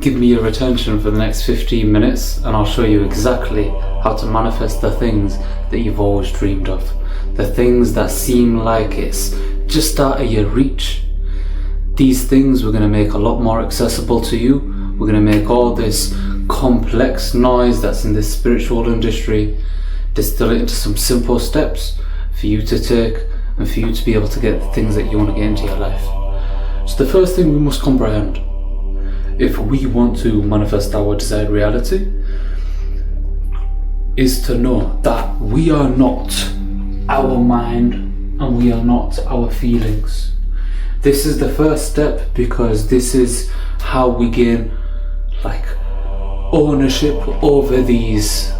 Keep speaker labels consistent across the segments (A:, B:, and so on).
A: give me your attention for the next 15 minutes and I'll show you exactly how to manifest the things that you've always dreamed of. The things that seem like it's just out of your reach. These things we're going to make a lot more accessible to you. We're going to make all this complex noise that's in the spiritual industry, distill it into some simple steps for you to take and for you to be able to get the things that you want to get into your life. So the first thing we must comprehend, if we want to manifest our desired reality, is to know that we are not our mind and we are not our feelings. This is the first step because this is how we gain ownership over these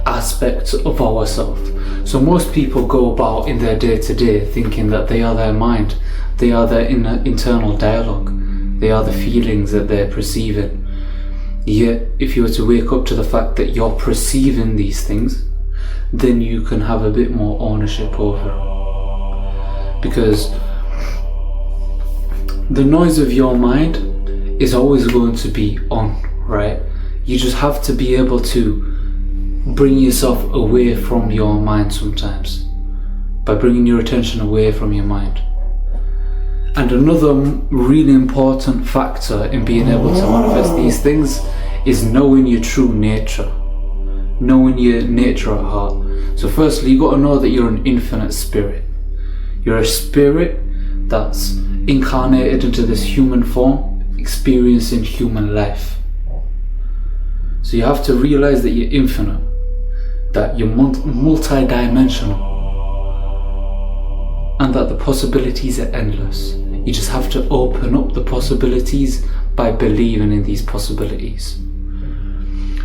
A: aspects of ourselves. So most people go about in their day-to-day thinking that they are their mind, they are their internal dialogue, they are the feelings that they're perceiving. Yet if you were to wake up to the fact that you're perceiving these things, then you can have a bit more ownership over it. Because the noise of your mind is always going to be on, right? You just have to be able to bring yourself away from your mind sometimes, by bringing your attention away from your mind. And another really important factor in being able to manifest these things is knowing your true nature, knowing your nature at heart. So firstly, you got to know that you're an infinite spirit. You're a spirit that's incarnated into this human form, experiencing human life. So you have to realize that you're infinite, that you're multi-dimensional, and that the possibilities are endless. You just have to open up the possibilities by believing in these possibilities.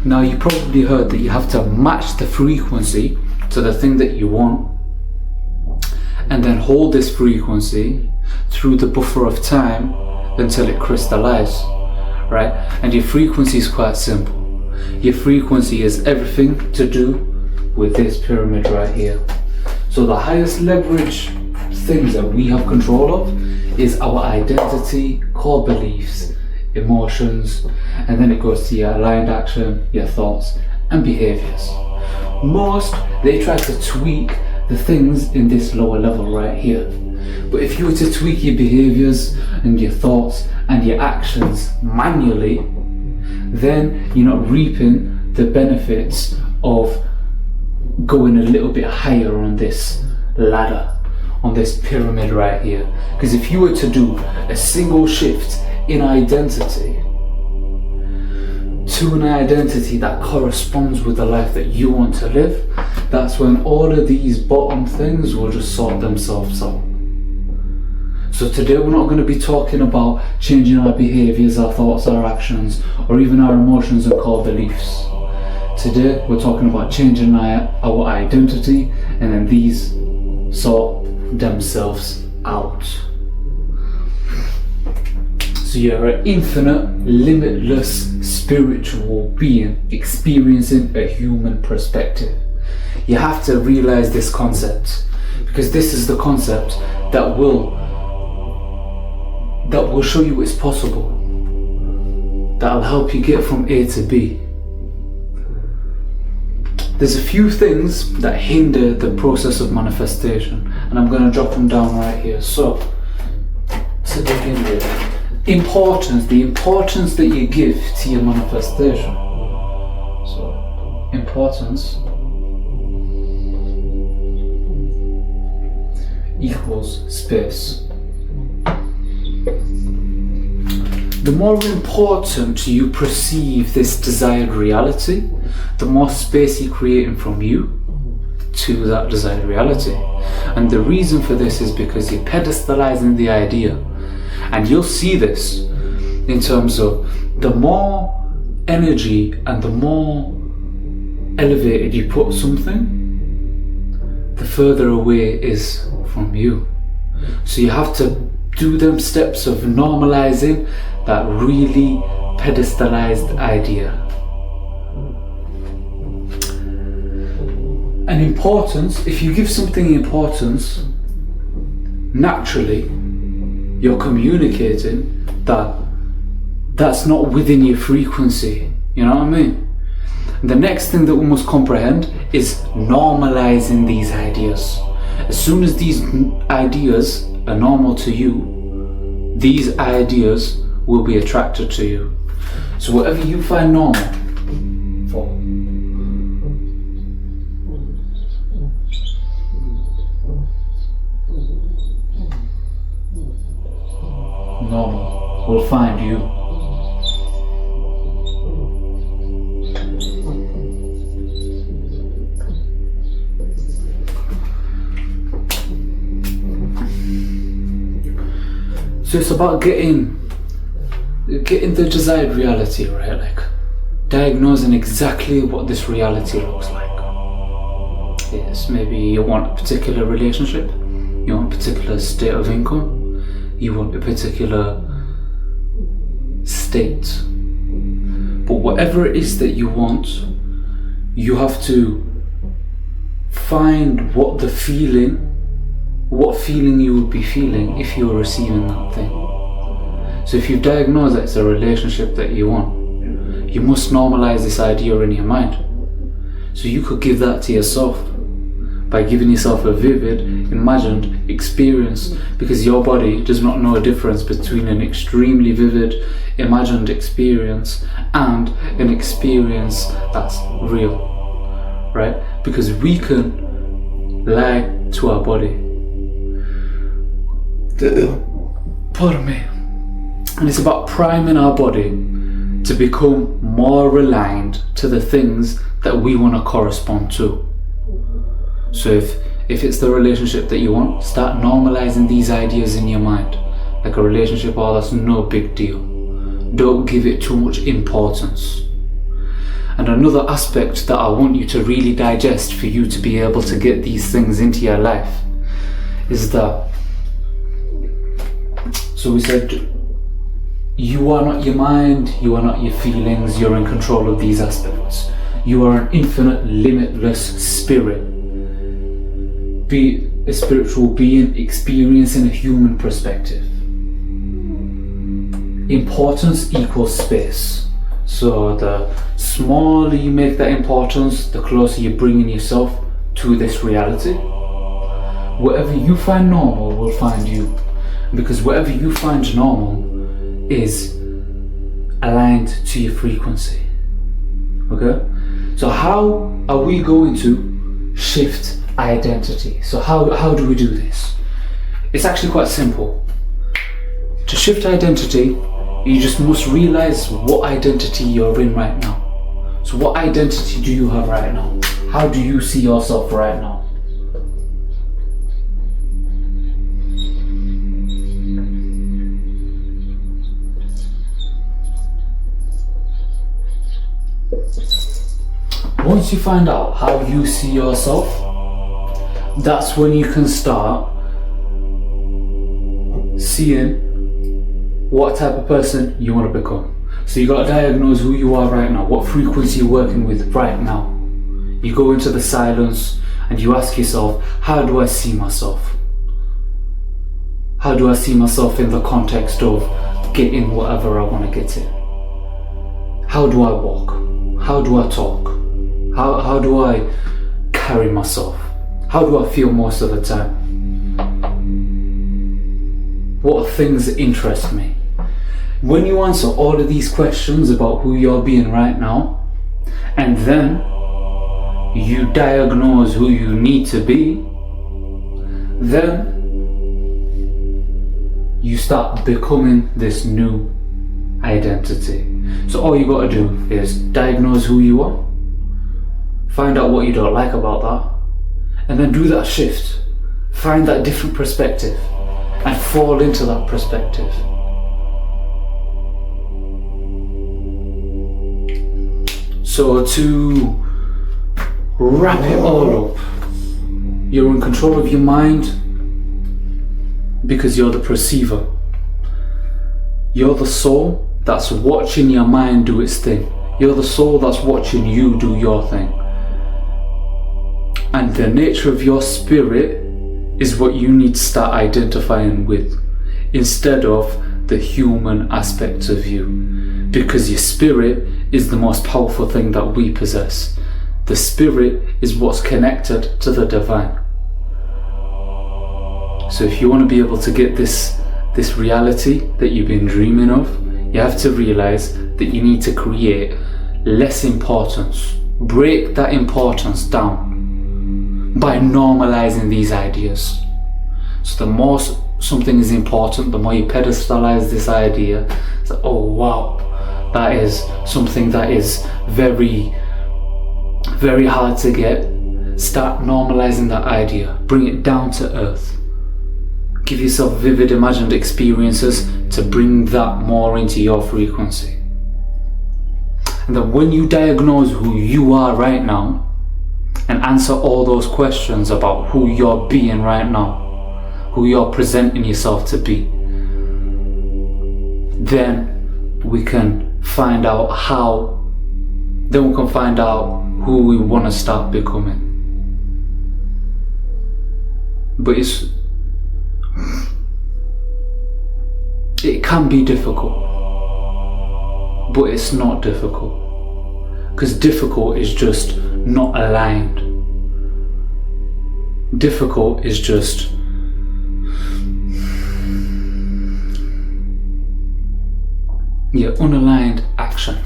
A: Now, you probably heard that you have to match the frequency to the thing that you want, and then hold this frequency through the buffer of time until it crystallizes, right? And your frequency is quite simple. Your frequency is everything to do with this pyramid right here. So the highest leverage things that we have control of is our identity, core beliefs, emotions, and then it goes to your aligned action, your thoughts and behaviors. Most, they try to tweak the things in this lower level right here. But if you were to tweak your behaviors and your thoughts and your actions manually, then you're not reaping the benefits of going a little bit higher on this ladder, on this pyramid right here. Because if you were to do a single shift in identity to an identity that corresponds with the life that you want to live, that's when all of these bottom things will just sort themselves out. So today we're not going to be talking about changing our behaviors, our thoughts, our actions, or even our emotions and core beliefs. Today we're talking about changing our identity, and then these sort themselves out. So you're an infinite, limitless spiritual being experiencing a human perspective. You have to realize this concept, because this is the concept that will show you it's possible, that'll help you get from A to B. There's a few things that hinder the process of manifestation, and I'm going to drop them down right here. So, to begin with, the importance that you give to your manifestation. So, importance equals space. The more important you perceive this desired reality, the more space you're creating from you to that desired reality. And the reason for this is because you're pedestalizing the idea. And you'll see this in terms of the more energy and the more elevated you put something, the further away it is from you. So you have to do them steps of normalizing that really pedestalized idea. And importance, if you give something importance, naturally you're communicating that that's not within your frequency. You know what I mean? The next thing that we must comprehend is normalizing these ideas. As soon as these ideas are normal to you, these ideas will be attracted to you. So whatever you find normal, normal will find you. So it's about getting the desired reality, right? Like diagnosing exactly what this reality looks like. Yes, maybe you want a particular relationship, you want a particular state of income, you want a particular state. But whatever it is that you want, you have to find what feeling you would be feeling if you were receiving that thing. So if you've diagnosed that it's a relationship that you want, you must normalize this idea in your mind. So you could give that to yourself by giving yourself a vivid, imagined experience, because your body does not know a difference between an extremely vivid, imagined experience and an experience that's real, right? Because we can lie to our body. Pardon me. And it's about priming our body to become more aligned to the things that we want to correspond to. So if it's the relationship that you want, start normalizing these ideas in your mind. Like a relationship, oh, that's no big deal. Don't give it too much importance. And another aspect that I want you to really digest for you to be able to get these things into your life is that, so we said, you are not your mind, you are not your feelings, you're in control of these aspects. You are an infinite, limitless spirit. Be a spiritual being experiencing a human perspective. Importance equals space. So the smaller you make that importance, the closer you're bringing yourself to this reality. Whatever you find normal will find you. Because whatever you find normal is aligned to your frequency. Okay? So how are we going to shift identity? So how do we do this? It's actually quite simple. To shift identity, you just must realize what identity you're in right now. So what identity do you have right now? How do you see yourself right now? Once you find out how you see yourself, that's when you can start seeing what type of person you want to become. So you got to diagnose who you are right now, what frequency you're working with right now. You go into the silence and you ask yourself, how do I see myself? How do I see myself in the context of getting whatever I want to get in? How do I walk? How do I talk? How do I carry myself? How do I feel most of the time? What things interest me? When you answer all of these questions about who you're being right now, and then you diagnose who you need to be, then you start becoming this new identity. So all you got to do is diagnose who you are, find out what you don't like about that, and then do that shift. Find that different perspective and fall into that perspective. So to wrap it all up, you're in control of your mind because you're the perceiver. You're the soul that's watching your mind do its thing. You're the soul that's watching you do your thing. And the nature of your spirit is what you need to start identifying with, instead of the human aspects of you. Because your spirit is the most powerful thing that we possess. The spirit is what's connected to the divine. So if you want to be able to get this reality that you've been dreaming of, you have to realize that you need to create less importance. Break that importance down by normalizing these ideas. So the more something is important, the more you pedestalize this idea. It's like, oh wow, that is something that is very, very hard to get. Start normalizing that idea. Bring it down to earth. Give yourself vivid imagined experiences to bring that more into your frequency. And then when you diagnose who you are right now and answer all those questions about who you're being right now, who you're presenting yourself to be, then we can find out who we want to start becoming. But it can be difficult, but it's not difficult, because difficult is just not aligned. Difficult is just unaligned action.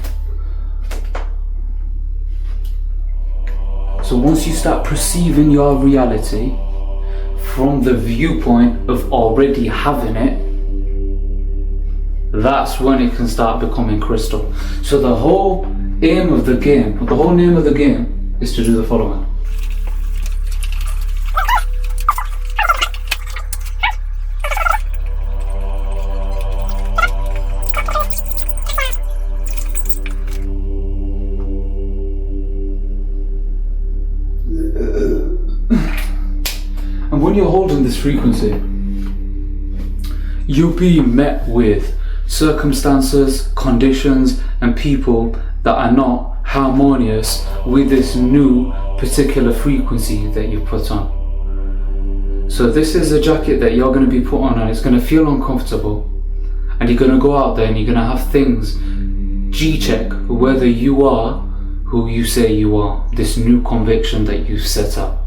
A: So once you start perceiving your reality from the viewpoint of already having it, that's when it can start becoming crystal. So the whole name of the game is to do the following. And when you're holding this frequency, you'll be met with circumstances, conditions, and people that are not harmonious with this new particular frequency that you put on. So this is a jacket that you're going to be put on, and it's going to feel uncomfortable, and you're going to go out there and you're going to have things G-check whether you are who you say you are, this new conviction that you've set up.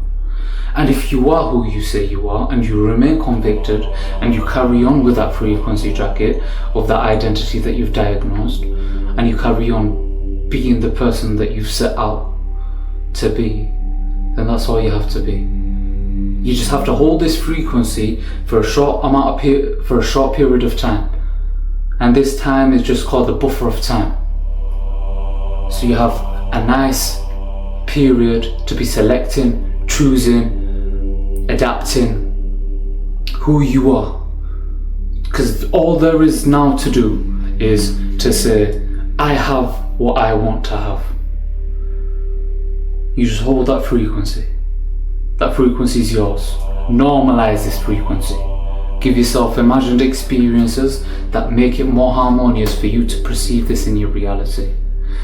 A: And if you are who you say you are, and you remain convicted, and you carry on with that frequency jacket of that identity that you've diagnosed, and you carry on being the person that you've set out to be, then that's all you have to be. You just have to hold this frequency for a short period of time, and this time is just called the buffer of time. So you have a nice period to be selecting, choosing, adapting who you are, because all there is now to do is to say, I have what I want to have. You just hold that frequency. That frequency is yours. Normalize this frequency. Give yourself imagined experiences that make it more harmonious for you to perceive this in your reality,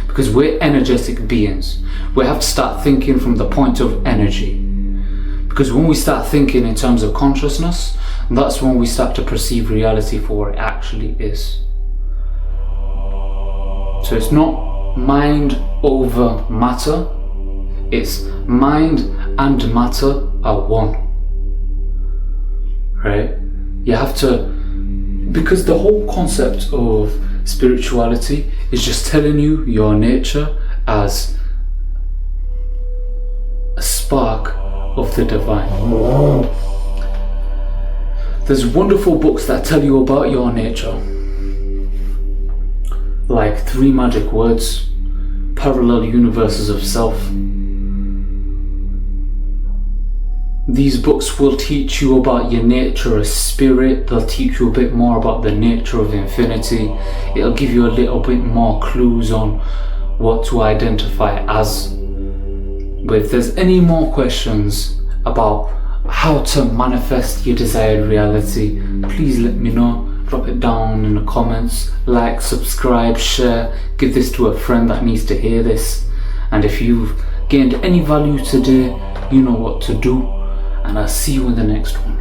A: because we're energetic beings. We have to start thinking from the point of energy. Because when we start thinking in terms of consciousness, that's when we start to perceive reality for what it actually is. So it's not mind over matter, it's mind and matter are one. Right? You have to, because the whole concept of spirituality is just telling you your nature as a spark of the divine. There's wonderful books that tell you about your nature, like 3 Magic Words, Parallel Universes of Self. These books will teach you about your nature as spirit. They'll teach you a bit more about the nature of infinity. It'll give you a little bit more clues on what to identify as. But if there's any more questions about how to manifest your desired reality, please let me know. Drop it down in the comments. Like, subscribe, share, give this to a friend that needs to hear this. And if you've gained any value today, you know what to do. And I'll see you in the next one.